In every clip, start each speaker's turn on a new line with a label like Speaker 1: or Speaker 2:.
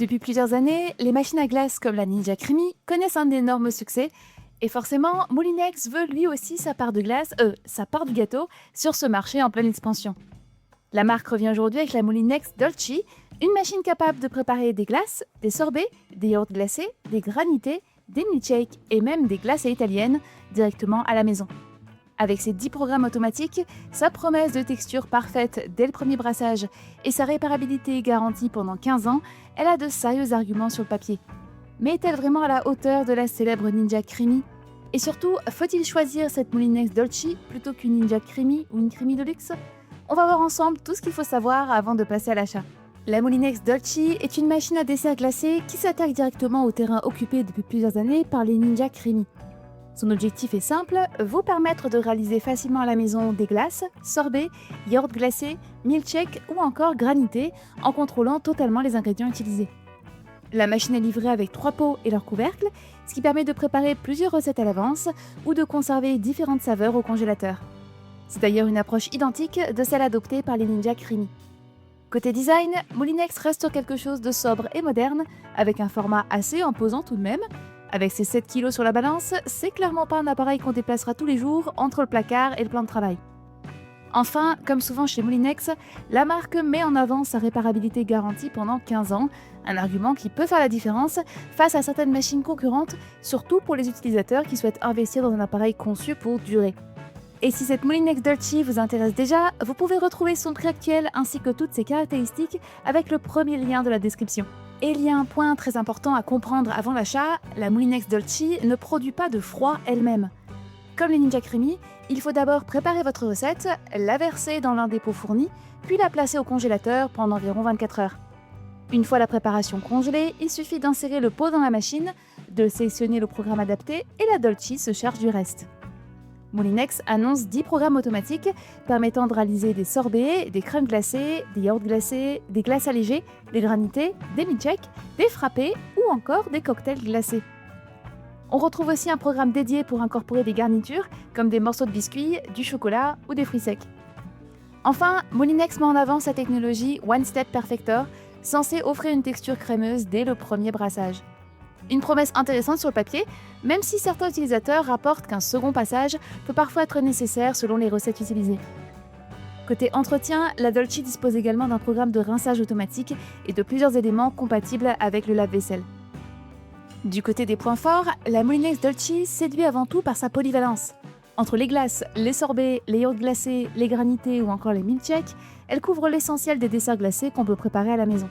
Speaker 1: Depuis plusieurs années, les machines à glace comme la Ninja Creamy connaissent un énorme succès et forcément, Moulinex veut lui aussi sa part de glace, sa part du gâteau sur ce marché en pleine expansion. La marque revient aujourd'hui avec la Moulinex Dolci, une machine capable de préparer des glaces, des sorbets, des yaourts glacés, des granités, des milkshakes et même des glacées italiennes directement à la maison. Avec ses 10 programmes automatiques, sa promesse de texture parfaite dès le premier brassage et sa réparabilité garantie pendant 15 ans, elle a de sérieux arguments sur le papier. Mais est-elle vraiment à la hauteur de la célèbre Ninja Creamy? Et surtout, faut-il choisir cette Moulinex Dolci plutôt qu'une Ninja Creamy ou une Creamy de luxe? On va voir ensemble tout ce qu'il faut savoir avant de passer à l'achat. La Moulinex Dolci est une machine à dessert glacé qui s'attaque directement au terrain occupé depuis plusieurs années par les Ninja Creamy. Son objectif est simple, vous permettre de réaliser facilement à la maison des glaces, sorbets, yaourts glacés, milkshakes ou encore granités en contrôlant totalement les ingrédients utilisés. La machine est livrée avec 3 pots et leur couvercle, ce qui permet de préparer plusieurs recettes à l'avance ou de conserver différentes saveurs au congélateur. C'est d'ailleurs une approche identique de celle adoptée par les Ninja Creamy. Côté design, Moulinex reste sur quelque chose de sobre et moderne, avec un format assez imposant tout de même. Avec ses 7 kg sur la balance, c'est clairement pas un appareil qu'on déplacera tous les jours entre le placard et le plan de travail. Enfin, comme souvent chez Moulinex, la marque met en avant sa réparabilité garantie pendant 15 ans, un argument qui peut faire la différence face à certaines machines concurrentes, surtout pour les utilisateurs qui souhaitent investir dans un appareil conçu pour durer. Et si cette Moulinex Dolci vous intéresse déjà, vous pouvez retrouver son prix actuel ainsi que toutes ses caractéristiques avec le premier lien de la description. Et il y a un point très important à comprendre avant l'achat, la Moulinex Dolci ne produit pas de froid elle-même. Comme les Ninja Creamy, il faut d'abord préparer votre recette, la verser dans l'un des pots fournis, puis la placer au congélateur pendant environ 24 heures. Une fois la préparation congelée, il suffit d'insérer le pot dans la machine, de sélectionner le programme adapté et la Dolci se charge du reste. Moulinex annonce 10 programmes automatiques permettant de réaliser des sorbets, des crèmes glacées, des yaourts glacés, des glaces allégées, des granités, des milkshakes, des frappés ou encore des cocktails glacés. On retrouve aussi un programme dédié pour incorporer des garnitures comme des morceaux de biscuits, du chocolat ou des fruits secs. Enfin, Moulinex met en avant sa technologie One Step Perfector, censée offrir une texture crémeuse dès le premier brassage. Une promesse intéressante sur le papier, même si certains utilisateurs rapportent qu'un second passage peut parfois être nécessaire selon les recettes utilisées. Côté entretien, la Dolci dispose également d'un programme de rinçage automatique et de plusieurs éléments compatibles avec le lave-vaisselle. Du côté des points forts, la Moulinex Dolci séduit avant tout par sa polyvalence. Entre les glaces, les sorbets, les yaourts glacés, les granités ou encore les milkshakes, elle couvre l'essentiel des desserts glacés qu'on peut préparer à la maison.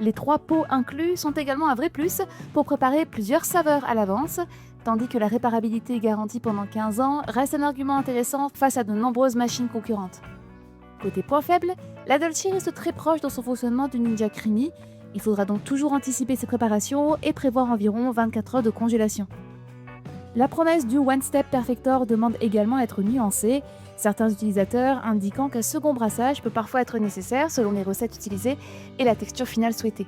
Speaker 1: Les 3 pots inclus sont également un vrai plus pour préparer plusieurs saveurs à l'avance, tandis que la réparabilité garantie pendant 15 ans reste un argument intéressant face à de nombreuses machines concurrentes. Côté point faible, la Dolci reste très proche dans son fonctionnement du Ninja Creamy. Il faudra donc toujours anticiper ses préparations et prévoir environ 24 heures de congélation. La promesse du One Step Perfector demande également à être nuancée, certains utilisateurs indiquant qu'un second brassage peut parfois être nécessaire selon les recettes utilisées et la texture finale souhaitée.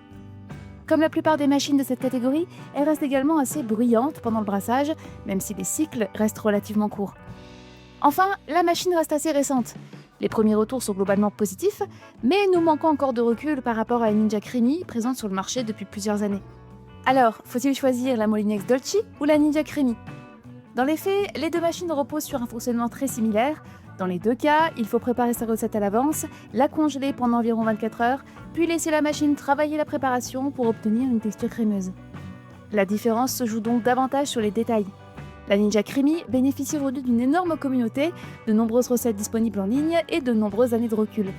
Speaker 1: Comme la plupart des machines de cette catégorie, elle reste également assez bruyante pendant le brassage, même si les cycles restent relativement courts. Enfin, la machine reste assez récente. Les premiers retours sont globalement positifs, mais nous manquons encore de recul par rapport à une Ninja Creamy présente sur le marché depuis plusieurs années. Alors, faut-il choisir la Moulinex Dolci ou la Ninja Creamy? Dans les faits, les deux machines reposent sur un fonctionnement très similaire. Dans les deux cas, il faut préparer sa recette à l'avance, la congeler pendant environ 24 heures, puis laisser la machine travailler la préparation pour obtenir une texture crémeuse. La différence se joue donc davantage sur les détails. La Ninja Creamy bénéficie aujourd'hui d'une énorme communauté, de nombreuses recettes disponibles en ligne et de nombreuses années de recul.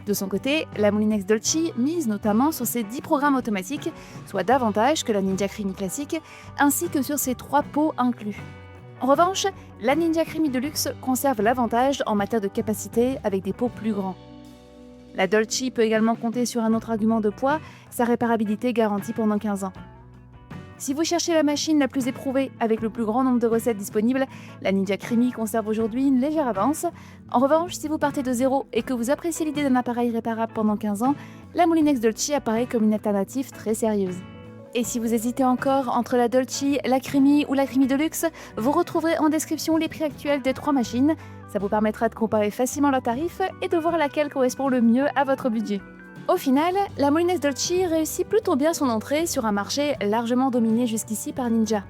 Speaker 1: De son côté, la Moulinex Dolci mise notamment sur ses 10 programmes automatiques, soit davantage que la Ninja Creamy classique, ainsi que sur ses 3 pots inclus. En revanche, la Ninja Creamy Deluxe conserve l'avantage en matière de capacité avec des pots plus grands. La Dolci peut également compter sur un autre argument de poids, sa réparabilité garantie pendant 15 ans. Si vous cherchez la machine la plus éprouvée avec le plus grand nombre de recettes disponibles, la Ninja Creamy conserve aujourd'hui une légère avance. En revanche, si vous partez de zéro et que vous appréciez l'idée d'un appareil réparable pendant 15 ans, la Moulinex Dolci apparaît comme une alternative très sérieuse. Et si vous hésitez encore entre la Dolci, la Creamy ou la Creamy Deluxe, vous retrouverez en description les prix actuels des 3 machines. Ça vous permettra de comparer facilement leurs tarifs et de voir laquelle correspond le mieux à votre budget. Au final, la Molinex Dolce réussit plutôt bien son entrée sur un marché largement dominé jusqu'ici par Ninja.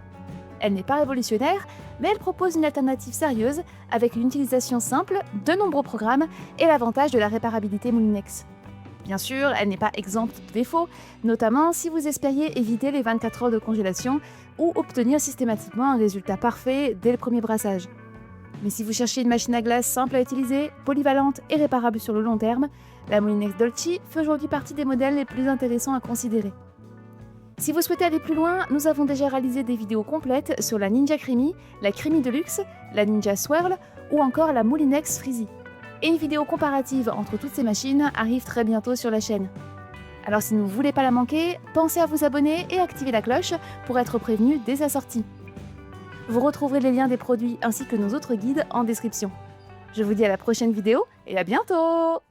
Speaker 1: Elle n'est pas révolutionnaire, mais elle propose une alternative sérieuse avec une utilisation simple, de nombreux programmes et l'avantage de la réparabilité Molinex. Bien sûr, elle n'est pas exempte de défauts, notamment si vous espériez éviter les 24 heures de congélation ou obtenir systématiquement un résultat parfait dès le premier brassage. Mais si vous cherchez une machine à glace simple à utiliser, polyvalente et réparable sur le long terme, la Molinex Dolce fait aujourd'hui partie des modèles les plus intéressants à considérer. Si vous souhaitez aller plus loin, nous avons déjà réalisé des vidéos complètes sur la Ninja Creamy, la Creamy Deluxe, la Ninja Swirl ou encore la Molinex Freezy. Et une vidéo comparative entre toutes ces machines arrive très bientôt sur la chaîne. Alors si vous ne voulez pas la manquer, pensez à vous abonner et activer la cloche pour être prévenu dès sa sortie. Vous retrouverez les liens des produits ainsi que nos autres guides en description. Je vous dis à la prochaine vidéo et à bientôt!